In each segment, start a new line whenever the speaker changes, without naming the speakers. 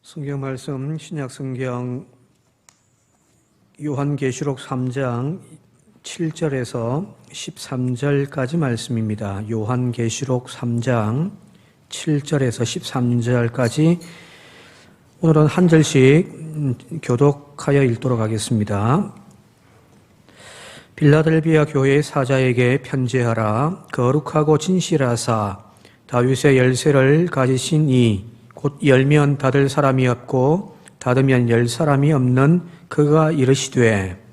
성경 말씀 신약 성경 요한계시록 3장 7절에서 13절까지 말씀입니다. 요한계시록 3장 7절에서 13절까지 오늘은 한 절씩 교독하여 읽도록 하겠습니다. 빌라델비아 교회의 사자에게 편지하라. 거룩하고 진실하사 다윗의 열쇠를 가지신 이 곧 열면 닫을 사람이 없고 닫으면 열 사람이 없는 그가 이르시되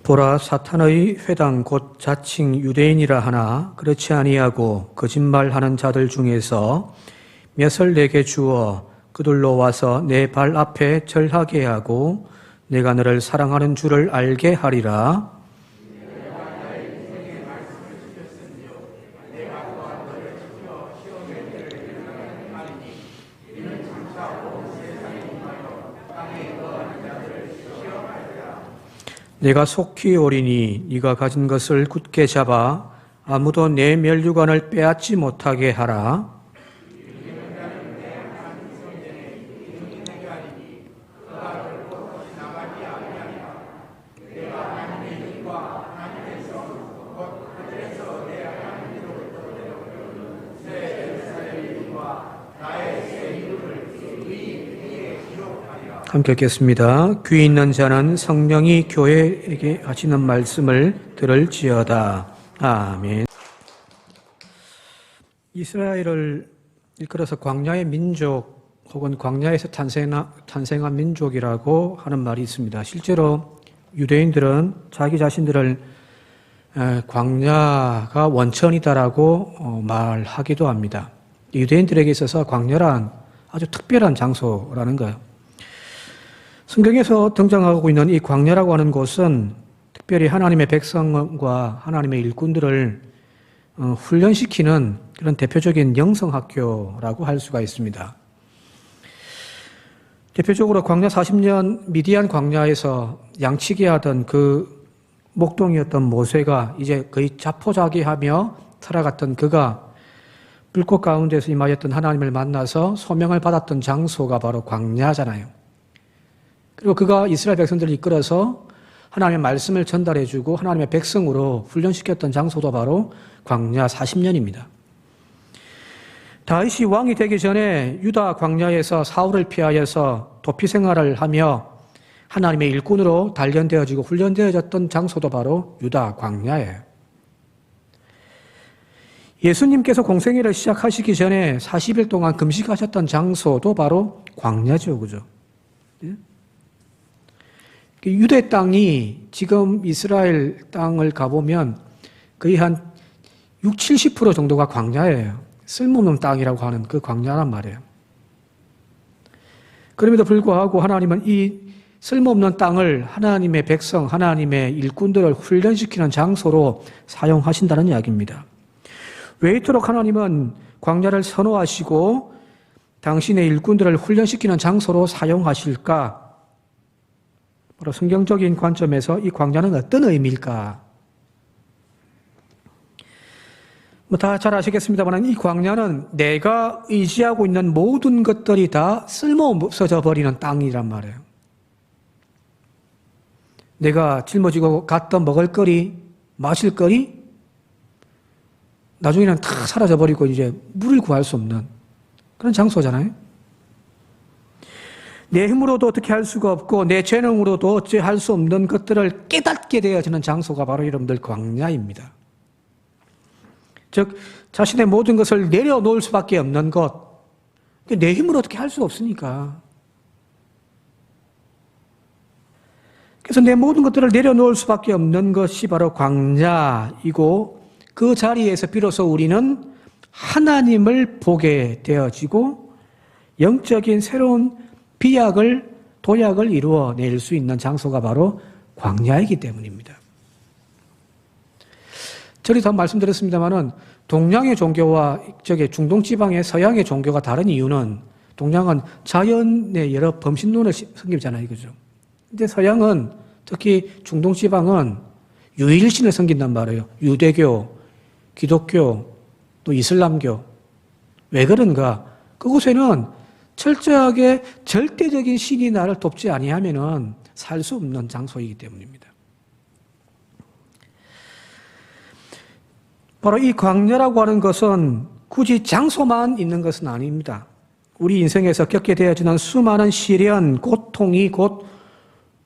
보라, 사탄의 회당 곧 자칭 유대인이라 하나 그렇지 아니하고 거짓말하는 자들 중에서 몇을 내게 주어 그들로 와서 내 발 앞에 절하게 하고 내가 너를 사랑하는 줄을 알게 하리라. 내가 속히 오리니 네가 가진 것을 굳게 잡아 아무도 내 면류관을 빼앗지 못하게 하라. 함께 읽겠습니다. 귀 있는 자는 성령이 교회에게 하시는 말씀을 들을지어다. 아멘. 이스라엘을 일컬어서 광야의 민족 혹은 광야에서 탄생한 민족이라고 하는 말이 있습니다. 실제로 유대인들은 자기 자신들을 광야가 원천이다라고 말하기도 합니다. 유대인들에게 있어서 광야란 아주 특별한 장소라는 거예요. 성경에서 등장하고 있는 이 광야라고 하는 곳은 특별히 하나님의 백성과 하나님의 일꾼들을 훈련시키는 그런 대표적인 영성학교라고 할 수가 있습니다. 대표적으로 광야 40년 미디안 광야에서 양치기 하던 그 목동이었던 모세가 이제 거의 자포자기하며 살아갔던 그가 불꽃 가운데서 임하였던 하나님을 만나서 소명을 받았던 장소가 바로 광야잖아요. 그리고 그가 이스라엘 백성들을 이끌어서 하나님의 말씀을 전달해주고 하나님의 백성으로 훈련시켰던 장소도 바로 광야 40년입니다. 다윗이 왕이 되기 전에 유다 광야에서 사울을 피하여서 도피 생활을 하며 하나님의 일꾼으로 단련되어지고 훈련되어졌던 장소도 바로 유다 광야예요. 예수님께서 공생애를 시작하시기 전에 40일 동안 금식하셨던 장소도 바로 광야죠, 그죠? 유대 땅이 지금 이스라엘 땅을 가보면 거의 한 60, 70% 정도가 광야예요. 쓸모없는 땅이라고 하는 그 광야란 말이에요. 그럼에도 불구하고 하나님은 이 쓸모없는 땅을 하나님의 백성, 하나님의 일꾼들을 훈련시키는 장소로 사용하신다는 이야기입니다. 왜 이토록 하나님은 광야를 선호하시고 당신의 일꾼들을 훈련시키는 장소로 사용하실까? 바로 성경적인 관점에서 이 광야는 어떤 의미일까? 다 잘 아시겠습니다만 이 광야는 내가 의지하고 있는 모든 것들이 다 쓸모없어져 버리는 땅이란 말이에요. 내가 짊어지고 갔던 먹을거리, 마실거리, 나중에는 다 사라져 버리고 이제 물을 구할 수 없는 그런 장소잖아요. 내 힘으로도 어떻게 할 수가 없고 내 재능으로도 어찌 할 수 없는 것들을 깨닫게 되어지는 장소가 바로 여러분들 광야입니다. 즉 자신의 모든 것을 내려놓을 수밖에 없는 것, 내 힘으로 어떻게 할 수 없으니까. 그래서 내 모든 것들을 내려놓을 수밖에 없는 것이 바로 광야이고 그 자리에서 비로소 우리는 하나님을 보게 되어지고 영적인 새로운 도약을 이루어낼 수 있는 장소가 바로 광야이기 때문입니다. 저리도 말씀드렸습니다마는 동양의 종교와 중동 지방의 서양의 종교가 다른 이유는 동양은 자연의 여러 범신론을 섬기잖아요. 그죠? 근데 서양은 특히 중동 지방은 유일신을 섬긴단 말이에요. 유대교, 기독교, 또 이슬람교. 왜 그런가? 그곳에는 철저하게 절대적인 신이 나를 돕지 아니하면은 살 수 없는 장소이기 때문입니다. 바로 이 광야라고 하는 것은 굳이 장소만 있는 것은 아닙니다. 우리 인생에서 겪게 되어지는 수많은 시련, 고통이 곧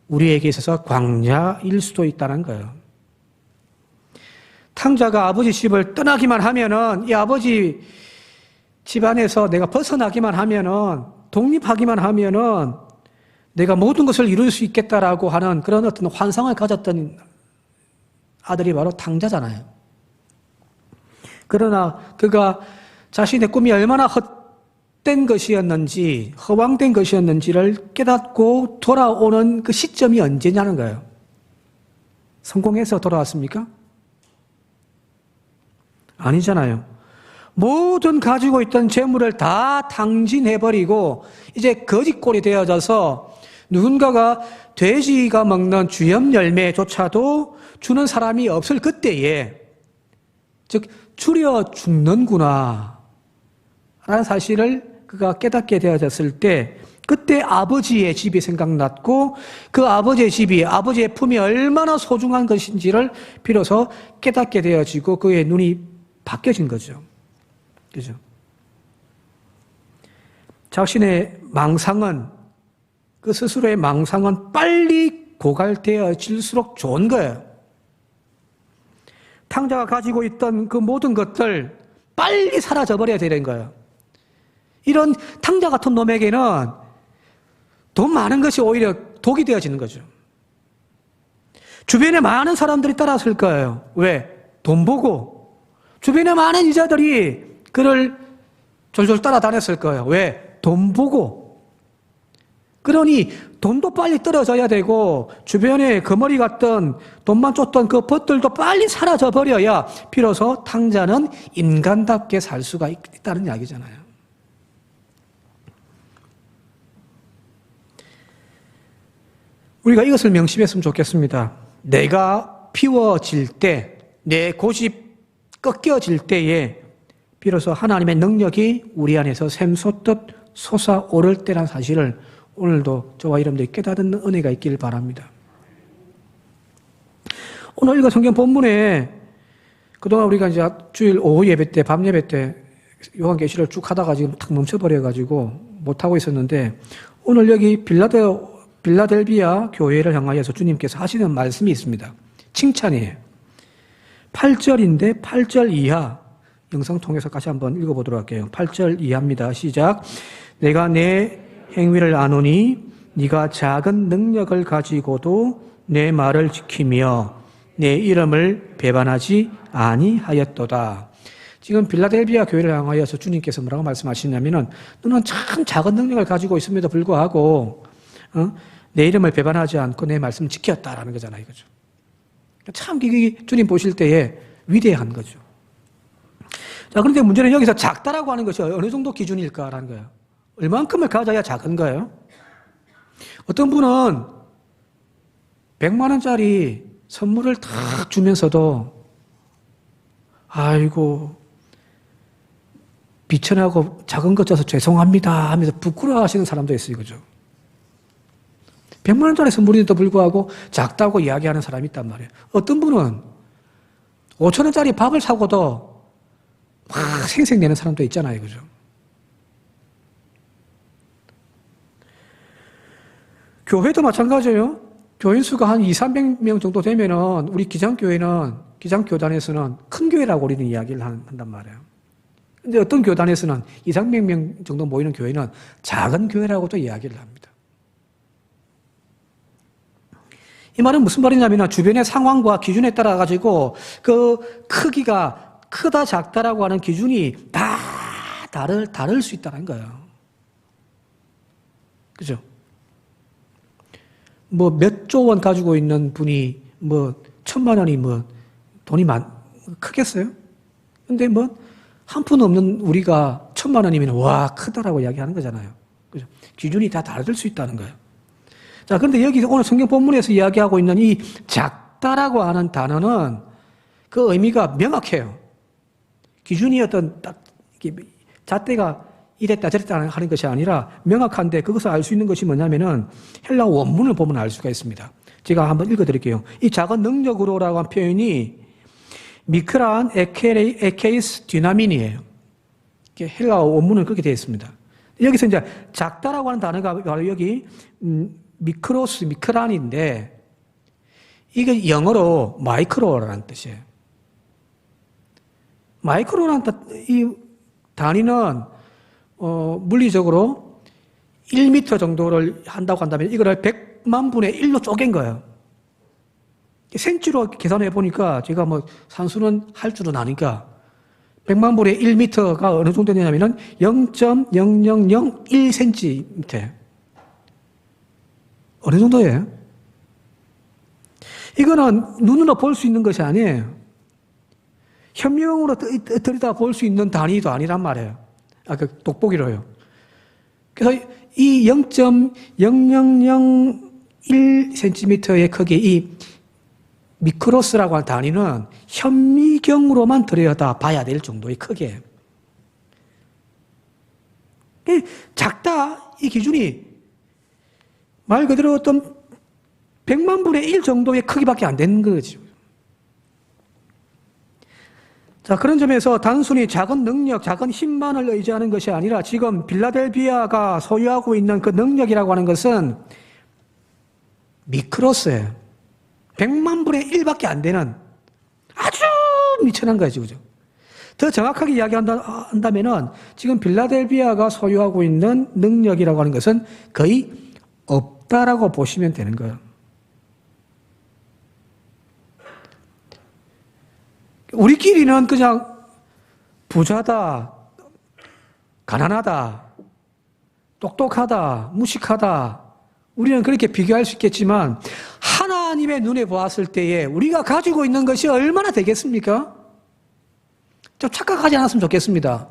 우리에게 있어서 광야일 수도 있다는 거예요. 탕자가 아버지 집을 떠나기만 하면은 이 아버지 집안에서 내가 벗어나기만 하면은 독립하기만 하면은 내가 모든 것을 이룰 수 있겠다라고 하는 그런 어떤 환상을 가졌던 아들이 바로 탕자잖아요. 그러나 그가 자신의 꿈이 얼마나 헛된 것이었는지, 허황된 것이었는지를 깨닫고 돌아오는 그 시점이 언제냐는 거예요. 성공해서 돌아왔습니까? 아니잖아요. 모든 가지고 있던 재물을 다 탕진해버리고 이제 거지꼴이 되어져서 누군가가 돼지가 먹는 주염 열매조차도 주는 사람이 없을 그때에, 즉 줄여 죽는구나 라는 사실을 그가 깨닫게 되어졌을 때, 그때 아버지의 집이 생각났고 그 아버지의 집이, 아버지의 품이 얼마나 소중한 것인지를 비로소 깨닫게 되어지고 그의 눈이 바뀌어진 거죠. 그죠? 자신의 망상은, 그 스스로의 망상은 빨리 고갈되어질수록 좋은 거예요. 탕자가 가지고 있던 그 모든 것들 빨리 사라져버려야 되는 거예요. 이런 탕자 같은 놈에게는 돈 많은 것이 오히려 독이 되어지는 거죠. 주변에 많은 사람들이 따랐을 거예요. 왜? 돈 보고. 주변에 많은 이자들이 그를 졸졸 따라다녔을 거예요. 왜? 돈 보고. 그러니 돈도 빨리 떨어져야 되고 주변에 거머리 같던 돈만 쫓던 그 벗들도 빨리 사라져 버려야 비로소 탕자는 인간답게 살 수가 있다는 이야기잖아요. 우리가 이것을 명심했으면 좋겠습니다. 내가 피워질 때, 내 고집 꺾여질 때에 비로소 하나님의 능력이 우리 안에서 샘솟듯 솟아오를 때란 사실을 오늘도 저와 여러분들이 깨닫는 은혜가 있기를 바랍니다. 오늘 읽은 성경 본문에 그동안 우리가 이제 주일 오후 예배 때, 밤 예배 때 요한계시를 쭉 하다가 지금 탁 멈춰버려가지고 못하고 있었는데, 오늘 여기 빌라델비아 교회를 향하여서 주님께서 하시는 말씀이 있습니다. 칭찬이에요. 8절인데 8절 이하 영상 통해서 다시 한번 읽어보도록 할게요. 8절 이하입니다. 시작. 내가 내 행위를 아노니 네가 작은 능력을 가지고도 내 말을 지키며 내 이름을 배반하지 아니하였도다. 지금 빌라델비아 교회를 향하여서 주님께서 뭐라고 말씀하시냐면은 너는 참 작은 능력을 가지고 있음에도 불구하고 내 이름을 배반하지 않고 내 말씀을 지켰다라는 거잖아요. 그죠? 참 주님 보실 때에 위대한 거죠. 자, 그런데 문제는 여기서 작다라고 하는 것이 어느 정도 기준일까라는 거예요. 얼만큼을 가져야 작은 거예요? 어떤 분은 100만 원짜리 선물을 탁 주면서도 아이고 비천하고 작은 것 줘서 죄송합니다 하면서 부끄러워하시는 사람도 있어요. 그죠? 100만 원짜리 선물인데도 불구하고 작다고 이야기하는 사람이 있단 말이에요. 어떤 분은 5천 원짜리 밥을 사고도 막 생색내는 사람도 있잖아요. 그죠? 교회도 마찬가지예요. 교인 수가 한 200~300명 정도 되면은 우리 기장교단에서는 큰 교회라고 우리는 이야기를 한단 말이에요. 근데 어떤 교단에서는 200~300명 정도 모이는 교회는 작은 교회라고도 이야기를 합니다. 이 말은 무슨 말이냐면 주변의 상황과 기준에 따라 가지고 그 크기가 크다 작다라고 하는 기준이 다 다를 수 있다는 거예요. 그죠? 뭐 몇 조 원 가지고 있는 분이 뭐 1,000만 원이 뭐 돈이 크겠어요? 근데 뭐 한 푼 없는 우리가 1,000만 원이면 와 크다라고 이야기하는 거잖아요. 그죠? 기준이 다 다를 수 있다는 거예요. 자, 그런데 여기 오늘 성경 본문에서 이야기하고 있는 이 작다라고 하는 단어는 그 의미가 명확해요. 기준이 어떤 딱 잣대가 이랬다 저랬다 하는 것이 아니라 명확한데 그것을 알 수 있는 것이 뭐냐면은 헬라 원문을 보면 알 수가 있습니다. 제가 한번 읽어드릴게요. 이 작은 능력으로라고 한 표현이 미크란 에케이스 디나민이에요. 헬라 원문은 그렇게 되어 있습니다. 여기서 이제 작다라고 하는 단어가 바로 여기 미크란인데 이게 영어로 마이크로라는 뜻이에요. 마이크로라는 이 단위는 물리적으로 1m 정도를 한다고 한다면 이거를 100만 분의 1로 쪼갠 거예요. 센치로 계산해 보니까 제가 뭐 산수는 할 줄은 아니까 100만 분의 1m가 어느 정도 되냐면은 0.0001cm. 어느 정도예요? 이거는 눈으로 볼 수 있는 것이 아니에요. 현명으로 들여다 볼 수 있는 단위도 아니란 말이에요. 그 돋보기로요. 그래서 이 0.0001cm의 크기, 이 미크로스라고 하는 단위는 현미경으로만 들여다 봐야 될 정도의 크기예요. 작다, 이 기준이 말 그대로 어떤 100만 분의 1 정도의 크기밖에 안 되는 거죠. 자, 그런 점에서 단순히 작은 능력, 작은 힘만을 의지하는 것이 아니라 지금 빌라델비아가 소유하고 있는 그 능력이라고 하는 것은 미크로스예요. 100만 분의 1밖에 안 되는 아주 미천한 거죠. 그죠? 더 정확하게 이야기한다면은 지금 빌라델비아가 소유하고 있는 능력이라고 하는 것은 거의 없다라고 보시면 되는 거예요. 우리끼리는 그냥 부자다, 가난하다, 똑똑하다, 무식하다, 우리는 그렇게 비교할 수 있겠지만 하나님의 눈에 보았을 때에 우리가 가지고 있는 것이 얼마나 되겠습니까? 좀 착각하지 않았으면 좋겠습니다.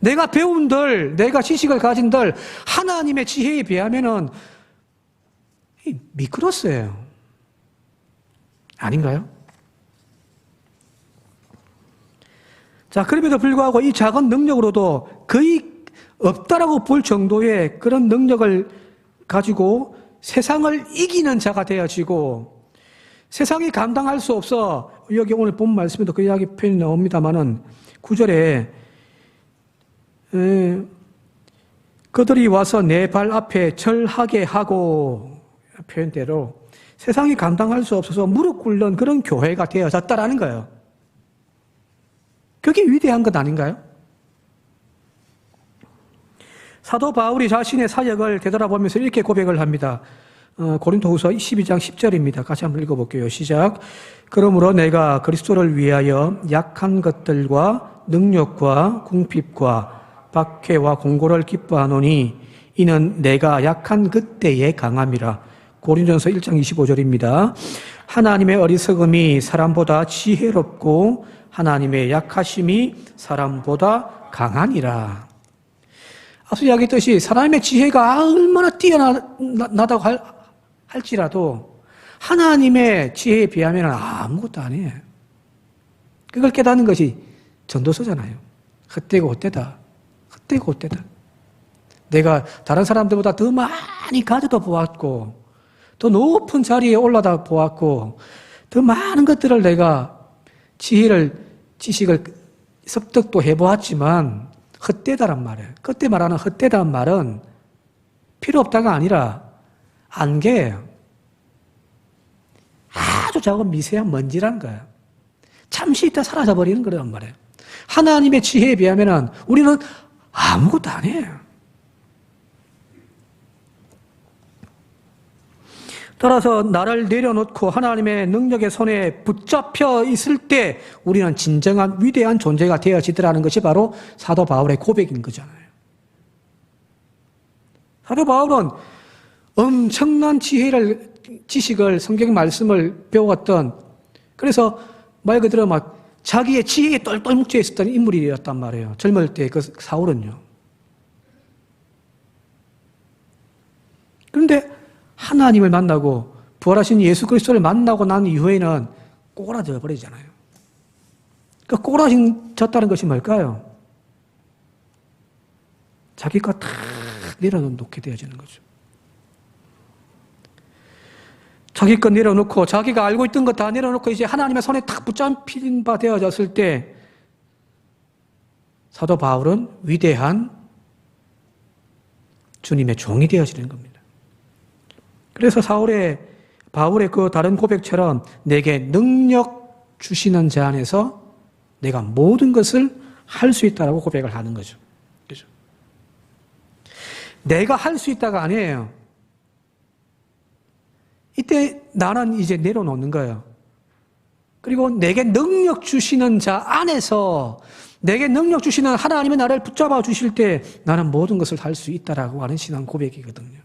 내가 배운들, 내가 지식을 가진들 하나님의 지혜에 비하면은 미끄러스예요. 아닌가요? 자, 그럼에도 불구하고 이 작은 능력으로도 거의 없다라고 볼 정도의 그런 능력을 가지고 세상을 이기는 자가 되어지고 세상이 감당할 수 없어. 여기 오늘 본 말씀에도 그 이야기 표현이 나옵니다만은 9절에 그들이 와서 내 발 앞에 절하게 하고 표현대로 세상이 감당할 수 없어서 무릎 꿇는 그런 교회가 되어졌다라는 거예요. 그게 위대한 것 아닌가요? 사도 바울이 자신의 사역을 되돌아보면서 이렇게 고백을 합니다. 고린도후서 12장 10절입니다. 같이 한번 읽어볼게요. 시작. 그러므로 내가 그리스도를 위하여 약한 것들과 능력과 궁핍과 박해와 공고를 기뻐하노니 이는 내가 약한 그때의 강함이라. 고린도전서 1장 25절입니다. 하나님의 어리석음이 사람보다 지혜롭고 하나님의 약하심이 사람보다 강하니라. 앞서 이야기했듯이 사람의 지혜가 얼마나 뛰어나다고 할지라도 하나님의 지혜에 비하면 아무것도 아니에요. 그걸 깨닫는 것이 전도서잖아요. 헛되고 헛되다. 헛되고 헛되다. 내가 다른 사람들보다 더 많이 가져다 보았고 더 높은 자리에 올라다 보았고 더 많은 것들을 내가 지식을 습득도 해보았지만 헛되다란 말이에요. 그때 말하는 헛되다는 말은 필요 없다가 아니라 안개예요. 아주 작은 미세한 먼지라는 거예요. 잠시 있다 사라져버리는 거란 말이에요. 하나님의 지혜에 비하면 우리는 아무것도 아니에요. 따라서 나를 내려놓고 하나님의 능력의 손에 붙잡혀 있을 때 우리는 진정한 위대한 존재가 되어지더라는 것이 바로 사도 바울의 고백인 거잖아요. 사도 바울은 엄청난 지식을 성경 말씀을 배웠던 그래서 말 그대로 막 자기의 지혜에 똘똘 뭉쳐 있었던 인물이었단 말이에요. 젊을 때 그 사울은요. 그런데 하나님을 만나고 부활하신 예수 그리스도를 만나고 난 이후에는 꼬라져 버리잖아요. 그 꼬라졌다는 것이 뭘까요? 자기 것 다 내려놓게 되어지는 거죠. 자기 것 내려놓고 자기가 알고 있던 것 다 내려놓고 이제 하나님의 손에 탁 붙잡힌 바 되어졌을 때 사도 바울은 위대한 주님의 종이 되어지는 겁니다. 그래서 바울의 그 다른 고백처럼 내게 능력 주시는 자 안에서 내가 모든 것을 할 수 있다라고 고백을 하는 거죠. 그죠? 내가 할 수 있다가 아니에요. 이때 나는 이제 내려놓는 거예요. 그리고 내게 능력 주시는 자 안에서 내게 능력 주시는 하나님의 나를 붙잡아 주실 때 나는 모든 것을 할 수 있다라고 하는 신앙 고백이거든요.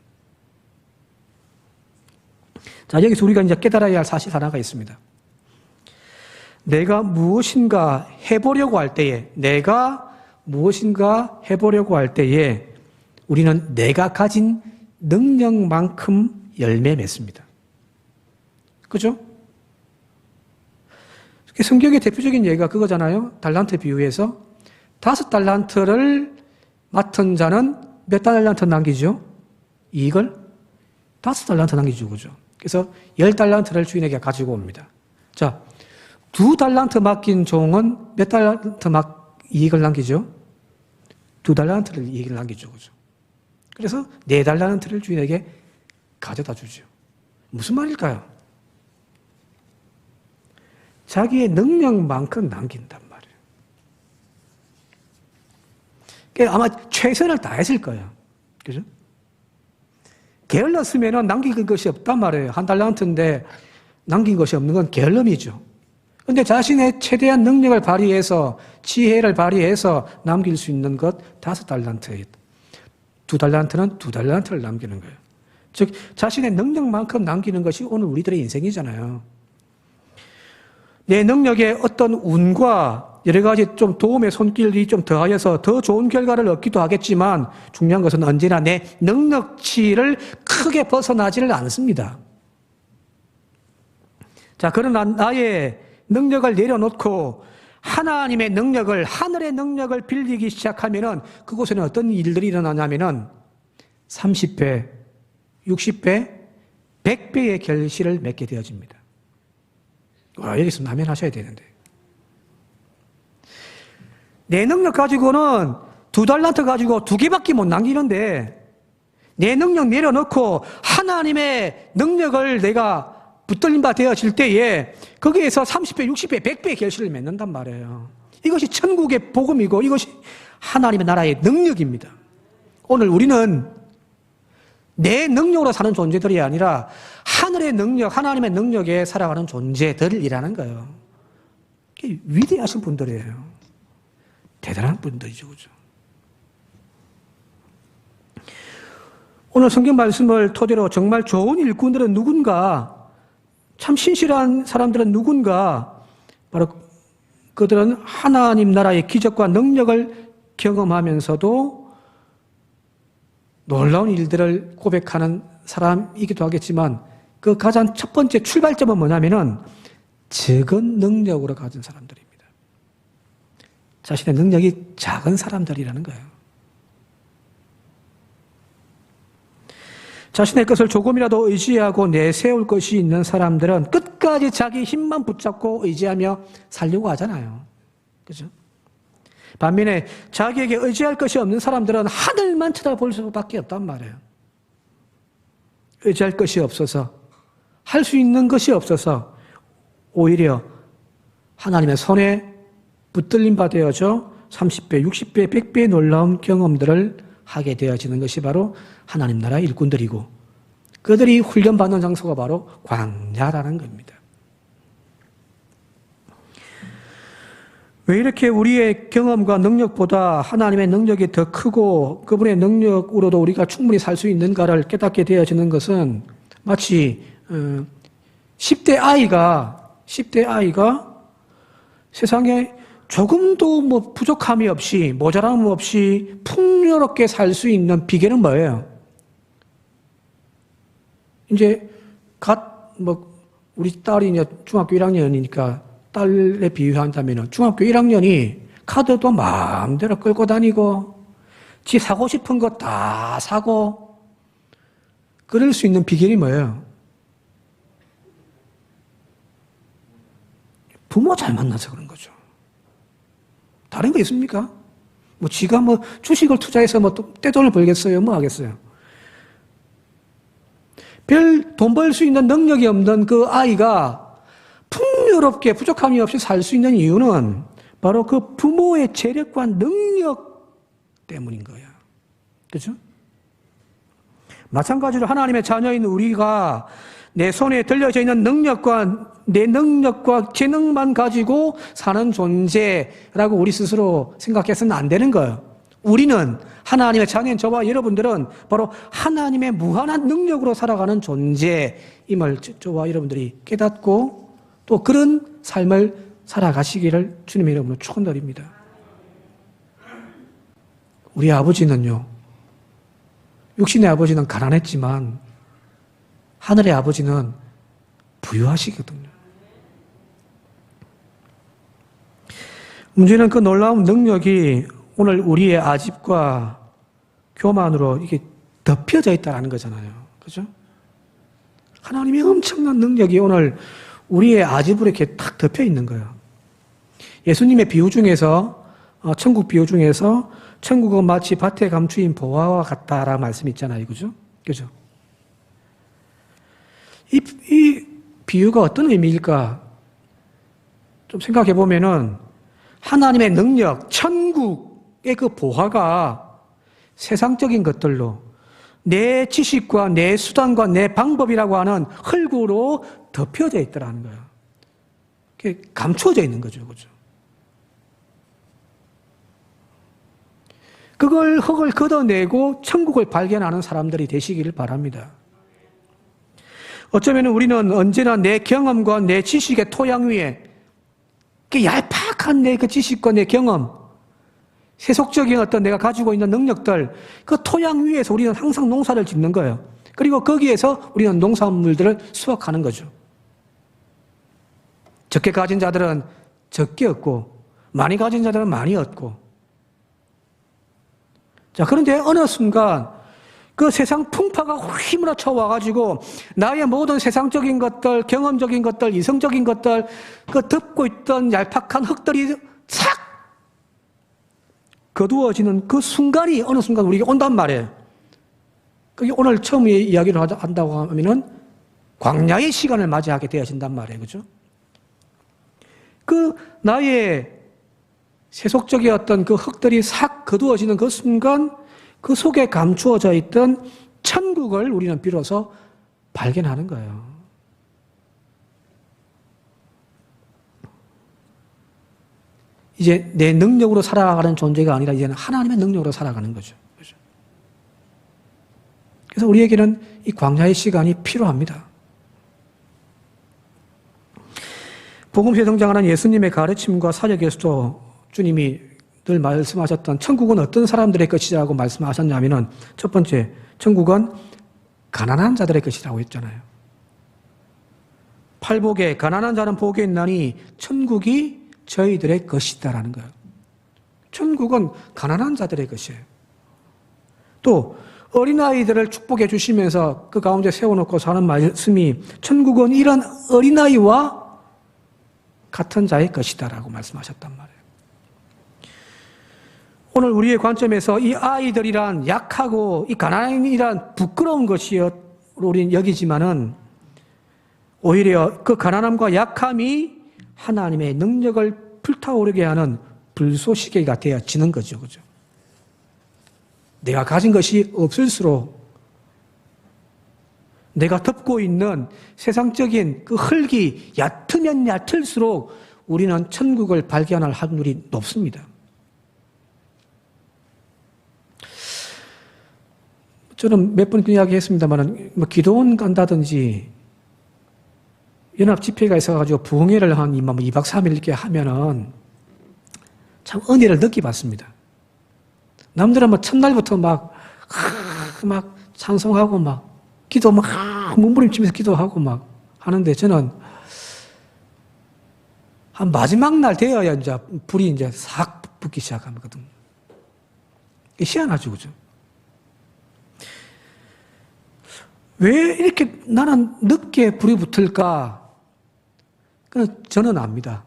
자, 여기서 우리가 이제 깨달아야 할 사실 하나가 있습니다. 내가 무엇인가 해보려고 할 때에 우리는 내가 가진 능력만큼 열매 맺습니다. 그죠? 성경의 대표적인 예가 그거잖아요. 달란트 비유에서 5달란트를 맡은 자는 몇 달란트 남기죠? 이익을 5달란트 남기죠. 그죠? 그래서 10달란트를 주인에게 가지고 옵니다. 자, 2달란트 맡긴 종은 몇 달란트 이익을 남기죠? 2달란트를 이익을 남기죠. 그죠? 그래서 4달란트를 주인에게 가져다 주죠. 무슨 말일까요? 자기의 능력만큼 남긴단 말이에요. 그러니까 아마 최선을 다했을 거예요. 그죠? 게을렀으면 남긴 것이 없단 말이에요. 1달란트인데 남긴 것이 없는 건 게을름이죠. 그런데 자신의 최대한 능력을 발휘해서 지혜를 발휘해서 남길 수 있는 것 5달란트예요. 2달란트는 2달란트를 남기는 거예요. 즉 자신의 능력만큼 남기는 것이 오늘 우리들의 인생이잖아요. 내 능력에 어떤 운과 여러 가지 좀 도움의 손길이 좀 더하여서 더 좋은 결과를 얻기도 하겠지만 중요한 것은 언제나 내 능력치를 크게 벗어나지를 않습니다. 자, 그러나 나의 능력을 내려놓고 하나님의 능력을, 하늘의 능력을 빌리기 시작하면은 그곳에는 어떤 일들이 일어나냐면은 30배, 60배, 100배의 결실을 맺게 되어집니다. 여기서 나면하셔야 되는데. 내 능력 가지고는 2달란트 가지고 2개밖에 못 남기는데 내 능력 내려놓고 하나님의 능력을 내가 붙들린 바 되어질 때에 거기에서 30배, 60배, 100배의 결실을 맺는단 말이에요. 이것이 천국의 복음이고 이것이 하나님의 나라의 능력입니다. 오늘 우리는 내 능력으로 사는 존재들이 아니라 하늘의 능력, 하나님의 능력에 살아가는 존재들이라는 거예요. 위대하신 분들이에요. 대단한 분들이죠. 그죠? 오늘 성경 말씀을 토대로 정말 좋은 일꾼들은 누군가, 참 신실한 사람들은 누군가, 바로 그들은 하나님 나라의 기적과 능력을 경험하면서도 놀라운 일들을 고백하는 사람이기도 하겠지만 그 가장 첫 번째 출발점은 뭐냐면은 적은 능력으로 가진 사람들입니다. 자신의 능력이 작은 사람들이라는 거예요. 자신의 것을 조금이라도 의지하고 내세울 것이 있는 사람들은 끝까지 자기 힘만 붙잡고 의지하며 살려고 하잖아요. 그죠? 반면에 자기에게 의지할 것이 없는 사람들은 하늘만 쳐다볼 수밖에 없단 말이에요. 의지할 것이 없어서, 할 수 있는 것이 없어서 오히려 하나님의 손에 붙들림 바 되어져 30배, 60배, 100배의 놀라운 경험들을 하게 되어지는 것이 바로 하나님 나라의 일꾼들이고 그들이 훈련받는 장소가 바로 광야라는 겁니다. 왜 이렇게 우리의 경험과 능력보다 하나님의 능력이 더 크고 그분의 능력으로도 우리가 충분히 살 수 있는가를 깨닫게 되어지는 것은 마치 10대 아이가 세상에 조금도 뭐 부족함이 없이 모자람 없이 풍요롭게 살 수 있는 비결은 뭐예요? 이제 우리 딸이 이제 중학교 1학년이니까 딸에 비유한다면은 중학교 1학년이 카드도 마음대로 끌고 다니고 지 사고 싶은 거 다 사고 그럴 수 있는 비결이 뭐예요? 부모 잘 만나서 그런 거죠. 다른 거 있습니까? 지가 주식을 투자해서 또 떼돈을 벌겠어요? 뭐 하겠어요? 별 돈 벌 수 있는 능력이 없는 그 아이가 풍요롭게 부족함이 없이 살 수 있는 이유는 바로 그 부모의 재력과 능력 때문인 거야. 그죠? 마찬가지로 하나님의 자녀인 우리가 내 손에 들려져 있는 내 능력과 재능만 가지고 사는 존재라고 우리 스스로 생각해서는 안 되는 거예요. 우리는 하나님의 자녀인 저와 여러분들은 바로 하나님의 무한한 능력으로 살아가는 존재임을 저와 여러분들이 깨닫고 또 그런 삶을 살아가시기를 주님의 이름으로 축원드립니다. 우리 아버지는요, 육신의 아버지는 가난했지만 하늘의 아버지는 부유하시거든요. 문제는 그 놀라운 능력이 오늘 우리의 아집과 교만으로 이게 덮여져 있다는 거잖아요. 그죠? 하나님의 엄청난 능력이 오늘 우리의 아집으로 이렇게 탁 덮여 있는 거예요. 예수님의 비유 중에서, 천국 비유 중에서 천국은 마치 밭에 감추인 보화와 같다라는 말씀이 있잖아요. 그죠? 그죠? 이 비유가 어떤 의미일까? 좀 생각해 보면은 하나님의 능력, 천국의 그 보화가 세상적인 것들로 내 지식과 내 수단과 내 방법이라고 하는 흙으로 덮여져 있더라는 거예요. 그게 감추어져 있는 거죠. 그죠? 그걸 흙을 걷어내고 천국을 발견하는 사람들이 되시기를 바랍니다. 어쩌면 우리는 언제나 내 경험과 내 지식의 토양 위에 얄팍한 내 그 지식과 내 경험, 세속적인 어떤 내가 가지고 있는 능력들, 그 토양 위에서 우리는 항상 농사를 짓는 거예요. 그리고 거기에서 우리는 농산물들을 수확하는 거죠. 적게 가진 자들은 적게 얻고, 많이 가진 자들은 많이 얻고. 자, 그런데 어느 순간 그 세상 풍파가 휘몰아쳐 와가지고 나의 모든 세상적인 것들, 경험적인 것들, 이성적인 것들, 그 덮고 있던 얄팍한 흙들이 싹 거두어지는 그 순간이 어느 순간 우리에게 온단 말이에요. 그게 오늘 처음 이야기를 한다고 하면은 광야의 시간을 맞이하게 되어진단 말이에요. 그죠? 그 나의 세속적인 어떤 그 흙들이 싹 거두어지는 그 순간 그 속에 감추어져 있던 천국을 우리는 비로소 발견하는 거예요. 이제 내 능력으로 살아가는 존재가 아니라 이제는 하나님의 능력으로 살아가는 거죠. 그래서 우리에게는 이 광야의 시간이 필요합니다. 복음서에 등장하는 예수님의 가르침과 사역에서도 주님이 늘 말씀하셨던 천국은 어떤 사람들의 것이라고 말씀하셨냐면은 첫 번째, 천국은 가난한 자들의 것이라고 했잖아요. 팔복에 가난한 자는 복이 있나니 천국이 저희들의 것이다라는 거예요. 천국은 가난한 자들의 것이에요. 또 어린아이들을 축복해 주시면서 그 가운데 세워놓고 사는 말씀이 천국은 이런 어린아이와 같은 자의 것이다라고 말씀하셨단 말이에요. 오늘 우리의 관점에서 이 아이들이란 약하고 이 가난이란 부끄러운 것이요 우리는 여기지만은 오히려 그 가난함과 약함이 하나님의 능력을 불타오르게 하는 불쏘시개가 되어지는 거죠. 그죠? 내가 가진 것이 없을수록 내가 덮고 있는 세상적인 그 흙이 얕으면 얕을수록 우리는 천국을 발견할 확률이 높습니다. 저는 몇 번 이야기했습니다만, 기도원 간다든지, 연합 집회가 있어가지고 부흥회를 한 2박 3일 이렇게 하면은 참 은혜를 느껴봤습니다. 남들은 첫날부터 막 찬송하고 기도 막 몸부림치면서 기도하고 막 하는데 저는 한 마지막 날 되어야 이제 불이 이제 싹 붙기 시작하거든. 희한하죠, 그죠? 왜 이렇게 나는 늦게 불이 붙을까? 저는 압니다.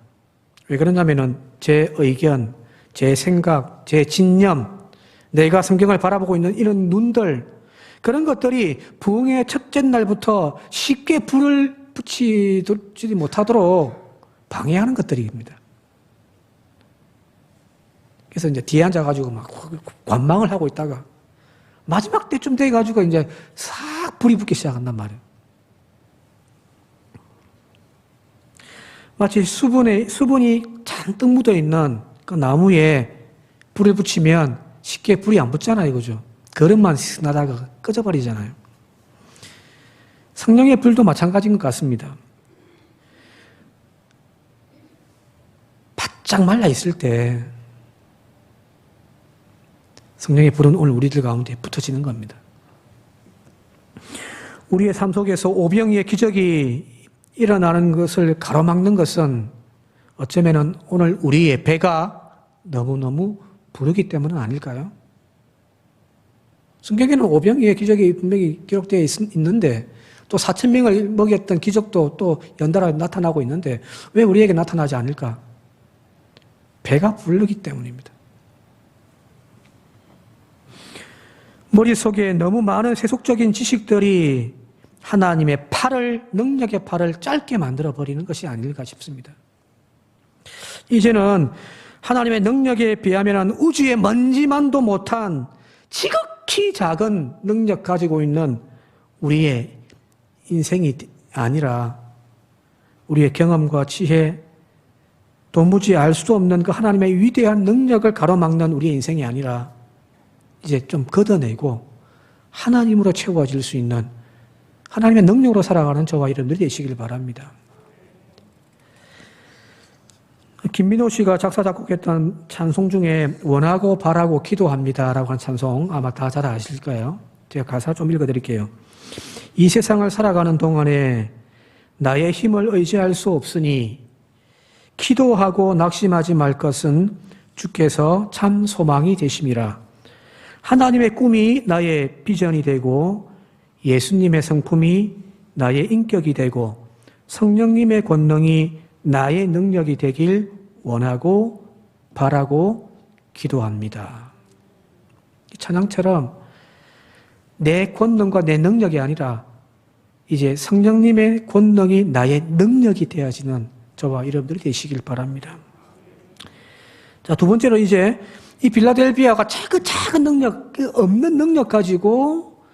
왜 그러냐면은 제 의견, 제 생각, 제 진념, 내가 성경을 바라보고 있는 이런 눈들, 그런 것들이 부흥의 첫째 날부터 쉽게 불을 붙이지 못하도록 방해하는 것들입니다. 그래서 이제 뒤에 앉아가지고 막 관망을 하고 있다가 마지막 때쯤 돼가지고 이제 싹 불이 붙기 시작한단 말이에요. 마치 수분이 잔뜩 묻어 있는 그 나무에 불을 붙이면 쉽게 불이 안 붙잖아요, 그죠? 거름만 나다가 꺼져버리잖아요. 성령의 불도 마찬가지인 것 같습니다. 바짝 말라 있을 때 성령의 불은 오늘 우리들 가운데 붙어지는 겁니다. 우리의 삶 속에서 오병이의 기적이 일어나는 것을 가로막는 것은 어쩌면은 오늘 우리의 배가 너무너무 부르기 때문은 아닐까요? 성경에는 오병이의 기적이 분명히 기록되어 있는데 또 4,000명을 먹였던 기적도 또 연달아 나타나고 있는데 왜 우리에게 나타나지 않을까? 배가 부르기 때문입니다. 머릿속에 너무 많은 세속적인 지식들이 하나님의 능력의 팔을 짧게 만들어버리는 것이 아닐까 싶습니다. 이제는 하나님의 능력에 비하면 우주의 먼지만도 못한 지극히 작은 능력 가지고 있는 우리의 인생이 아니라 우리의 경험과 지혜, 도무지 알 수도 없는 그 하나님의 위대한 능력을 가로막는 우리의 인생이 아니라 이제 좀 걷어내고 하나님으로 채워질 수 있는 하나님의 능력으로 살아가는 저와 여러분들이 되시길 바랍니다. 김민호 씨가 작사 작곡했던 찬송 중에 원하고 바라고 기도합니다라고 한 찬송 아마 다 잘 아실 거예요. 제가 가사 좀 읽어드릴게요. 이 세상을 살아가는 동안에 나의 힘을 의지할 수 없으니 기도하고 낙심하지 말 것은 주께서 참 소망이 되심이라. 하나님의 꿈이 나의 비전이 되고 예수님의 성품이 나의 인격이 되고 성령님의 권능이 나의 능력이 되길 원하고 바라고 기도합니다. 찬양처럼 내 권능과 내 능력이 아니라 이제 성령님의 권능이 나의 능력이 되어지는 저와 여러분들이 되시길 바랍니다. 자, 두 번째로 이제 이 빌라델비아가 작은 능력, 없는 능력 가지고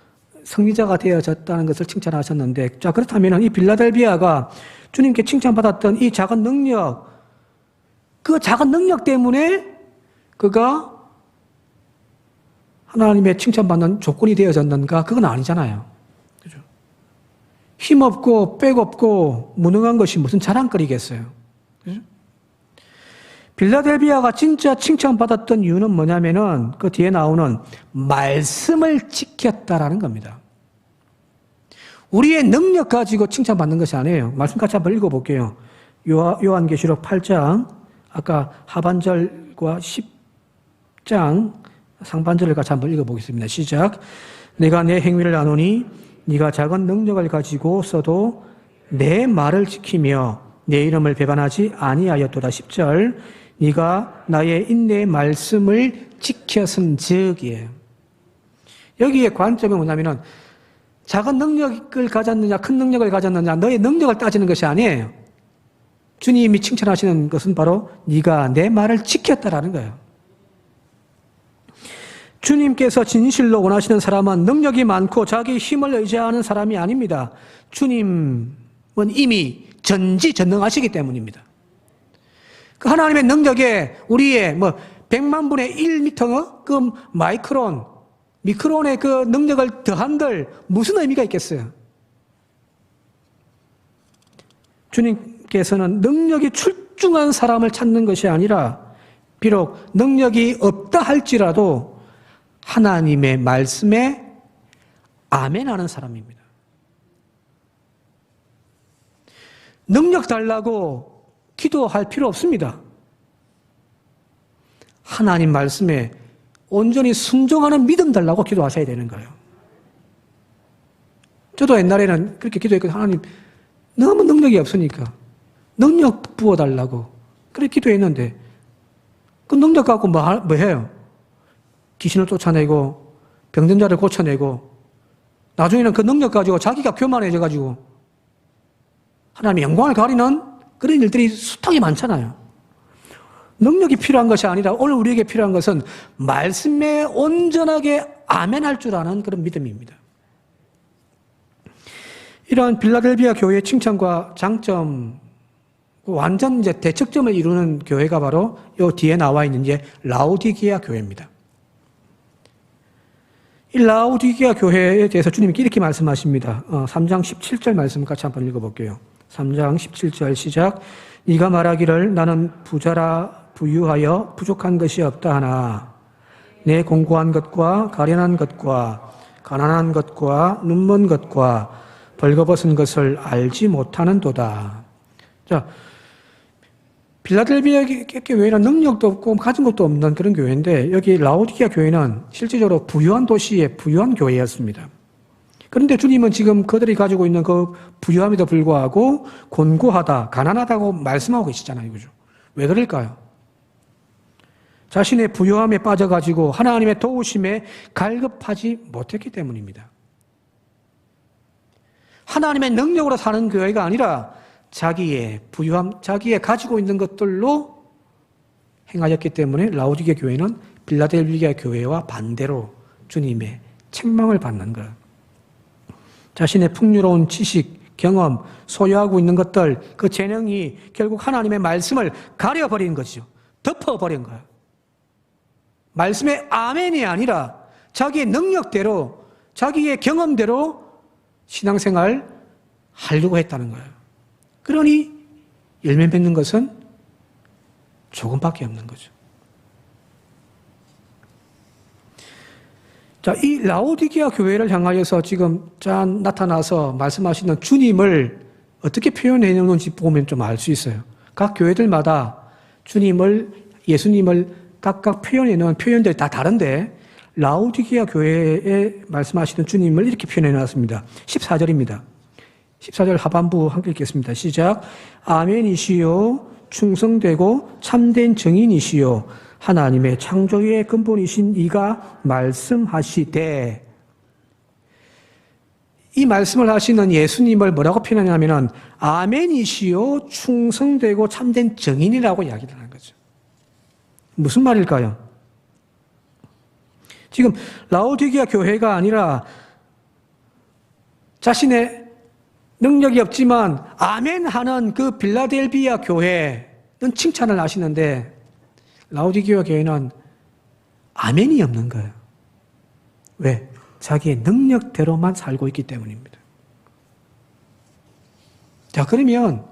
승리자가 되어졌다는 것을 칭찬하셨는데, 자, 그렇다면 이 빌라델비아가 주님께 칭찬받았던 이 작은 능력, 그 작은 능력 때문에 그가 하나님의 칭찬받는 조건이 되어졌는가? 그건 아니잖아요. 그죠? 힘없고, 빽없고, 무능한 것이 무슨 자랑거리겠어요. 그죠? 빌라델비아가 진짜 칭찬받았던 이유는 뭐냐면은 그 뒤에 나오는 말씀을 지켰다라는 겁니다. 우리의 능력 가지고 칭찬받는 것이 아니에요. 말씀 같이 한번 읽어볼게요. 요한계시록 8장, 아까 하반절과 10장 상반절을 같이 한번 읽어보겠습니다. 시작. 내가 내 행위를 아노니 네가 작은 능력을 가지고 써도 내 말을 지키며 내 이름을 배반하지 아니하였도다. 10절. 네가 나의 인내의 말씀을 지켰은즉이에요. 여기에 관점이 뭐냐면은 작은 능력을 가졌느냐 큰 능력을 가졌느냐 너의 능력을 따지는 것이 아니에요. 주님이 칭찬하시는 것은 바로 네가 내 말을 지켰다라는 거예요. 주님께서 진실로 원하시는 사람은 능력이 많고 자기 힘을 의지하는 사람이 아닙니다. 주님은 이미 전지전능하시기 때문입니다. 그 하나님의 능력에 우리의 100만 분의 1미터 그 미크론의 그 능력을 더한들 무슨 의미가 있겠어요? 주님께서는 능력이 출중한 사람을 찾는 것이 아니라 비록 능력이 없다 할지라도 하나님의 말씀에 아멘하는 사람입니다. 능력 달라고 기도할 필요 없습니다. 하나님 말씀에 온전히 순종하는 믿음 달라고 기도하셔야 되는 거예요. 저도 옛날에는 그렇게 기도했거든요. 하나님, 너무 능력이 없으니까 능력 부어달라고 그렇게 기도했는데 그 능력 갖고 뭐 해요? 귀신을 쫓아내고 병든 자를 고쳐내고 나중에는 그 능력 가지고 자기가 교만해져가지고 하나님의 영광을 가리는 그런 일들이 숱하게 많잖아요. 능력이 필요한 것이 아니라 오늘 우리에게 필요한 것은 말씀에 온전하게 아멘할 줄 아는 그런 믿음입니다. 이러한 빌라델비아 교회의 칭찬과 장점, 완전 이제 대척점을 이루는 교회가 바로 이 뒤에 나와 있는 이제 라오디게아 교회입니다. 이 라오디게아 교회에 대해서 주님이 이렇게 말씀하십니다. 3장 17절 말씀 같이 한번 읽어볼게요. 3장 17절 시작. 네가 말하기를 나는 부자라 부유하여 부족한 것이 없다 하나 내 공고한 것과 가련한 것과 가난한 것과 눈먼 것과 벌거벗은 것을 알지 못하는도다. 자, 빌라델비아 교회는 능력도 없고 가진 것도 없는 그런 교회인데 여기 라오디게아 교회는 실질적으로 부유한 도시의 부유한 교회였습니다. 그런데 주님은 지금 그들이 가지고 있는 그 부유함에도 불구하고 곤고하다, 가난하다고 말씀하고 계시잖아요. 그죠? 왜 그럴까요? 자신의 부유함에 빠져가지고 하나님의 도우심에 갈급하지 못했기 때문입니다. 하나님의 능력으로 사는 교회가 아니라 자기의 부유함, 자기의 가지고 있는 것들로 행하였기 때문에 라오디게아 교회는 빌라델비아 교회와 반대로 주님의 책망을 받는 거예요. 자신의 풍요로운 지식, 경험, 소유하고 있는 것들, 그 재능이 결국 하나님의 말씀을 가려버린 거죠. 덮어버린 거예요. 말씀의 아멘이 아니라 자기의 능력대로, 자기의 경험대로 신앙생활 하려고 했다는 거예요. 그러니 열매 맺는 것은 조금밖에 없는 거죠. 자, 이 라오디게아 교회를 향하여서 지금 짠 나타나서 말씀하시는 주님을 어떻게 표현해 놓는지 보면 좀 알 수 있어요. 각 교회들마다 주님을, 예수님을 각각 표현해 놓은 표현들이 다 다른데 라오디게아 교회에 말씀하시는 주님을 이렇게 표현해 놨습니다. 14절입니다. 14절 하반부 함께 읽겠습니다. 시작. 아멘이시요 충성되고 참된 증인이시요 하나님의 창조의 근본이신 이가 말씀하시되, 이 말씀을 하시는 예수님을 뭐라고 표현하냐면은 아멘이시요 충성되고 참된 증인이라고 이야기를 하는 거죠. 무슨 말일까요? 지금 라오디게아 교회가 아니라 자신의 능력이 없지만 아멘하는 그 빌라델비아 교회는 칭찬을 하시는데 라오디게아 교회는 아멘이 없는 거예요. 왜? 자기의 능력대로만 살고 있기 때문입니다. 자, 그러면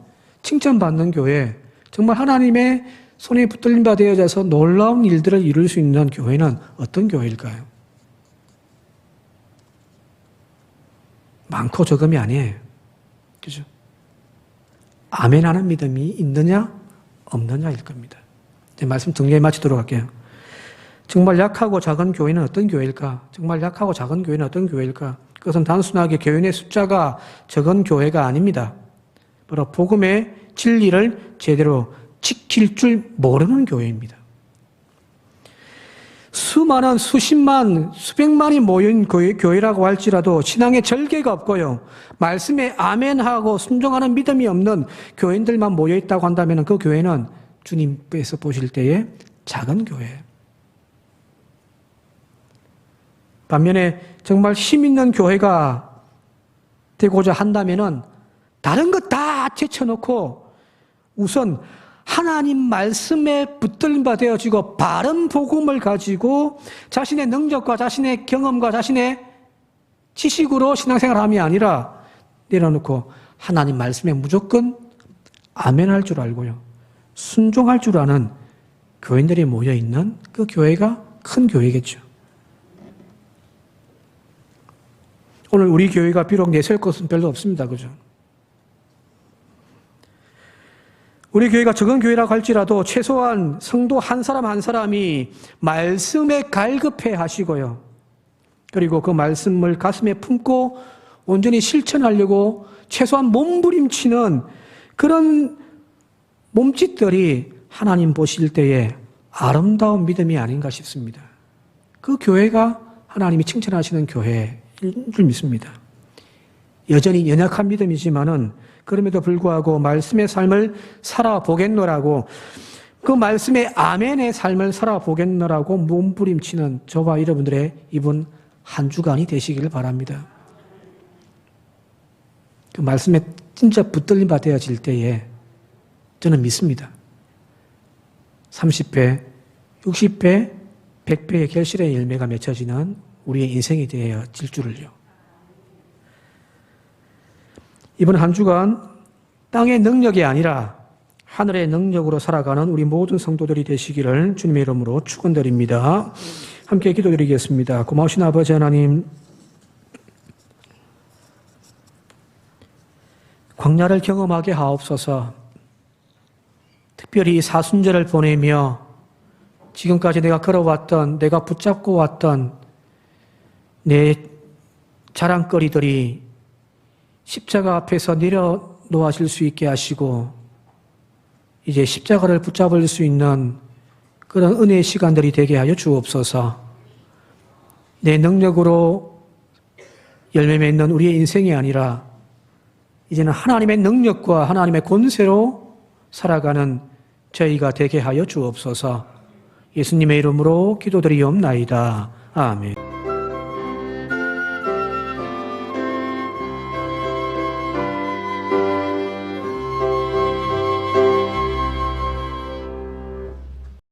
칭찬받는 교회, 정말 하나님의 손에 붙들림 바 되어져서 놀라운 일들을 이룰 수 있는 교회는 어떤 교회일까요? 많고 적음이 아니에요. 그죠? 아멘하는 믿음이 있느냐 없느냐일 겁니다. 제 말씀 정리해 마치도록 할게요. 정말 약하고 작은 교회는 어떤 교회일까? 정말 약하고 작은 교회는 어떤 교회일까? 그것은 단순하게 교인의 숫자가 적은 교회가 아닙니다. 바로 복음의 진리를 제대로 지킬 줄 모르는 교회입니다. 수많은, 수십만, 수백만이 모인 교회라고 할지라도 신앙에 절개가 없고요. 말씀에 아멘하고 순종하는 믿음이 없는 교인들만 모여있다고 한다면 그 교회는 주님께서 보실 때에 작은 교회예요. 반면에 정말 힘 있는 교회가 되고자 한다면 다른 것 다 제쳐놓고 우선 하나님 말씀에 붙들림 바 되어지고 바른 복음을 가지고 자신의 능력과 자신의 경험과 자신의 지식으로 신앙생활함이 아니라 내려놓고 하나님 말씀에 무조건 아멘할 줄 알고요. 순종할 줄 아는 교인들이 모여있는 그 교회가 큰 교회겠죠. 오늘 우리 교회가 비록 내세울 것은 별로 없습니다. 그죠? 우리 교회가 적은 교회라고 할지라도 최소한 성도 한 사람 한 사람이 말씀에 갈급해 하시고요. 그리고 그 말씀을 가슴에 품고 온전히 실천하려고 최소한 몸부림치는 그런 몸짓들이 하나님 보실 때에 아름다운 믿음이 아닌가 싶습니다. 그 교회가 하나님이 칭찬하시는 교회인 줄 믿습니다. 여전히 연약한 믿음이지만은 그럼에도 불구하고 말씀의 삶을 살아보겠노라고, 그 말씀의 아멘의 삶을 살아보겠노라고 몸부림치는 저와 여러분들의 이번 한 주간이 되시기를 바랍니다. 그 말씀에 진짜 붙들림 받아질 때에 저는 믿습니다. 30배, 60배, 100배의 결실의 열매가 맺혀지는 우리의 인생이 되어질 줄을요. 이번 한 주간 땅의 능력이 아니라 하늘의 능력으로 살아가는 우리 모든 성도들이 되시기를 주님의 이름으로 축원드립니다. 함께 기도드리겠습니다. 고마우신 아버지 하나님, 광야를 경험하게 하옵소서. 특별히 사순절을 보내며 지금까지 내가 걸어왔던, 내가 붙잡고 왔던 내 자랑거리들이 십자가 앞에서 내려놓아질 수 있게 하시고, 이제 십자가를 붙잡을 수 있는 그런 은혜의 시간들이 되게 하여 주옵소서. 내 능력으로 열매 맺는 우리의 인생이 아니라 이제는 하나님의 능력과 하나님의 권세로 살아가는 저희가 되게 하여 주옵소서. 예수님의 이름으로 기도드리옵나이다. 아멘.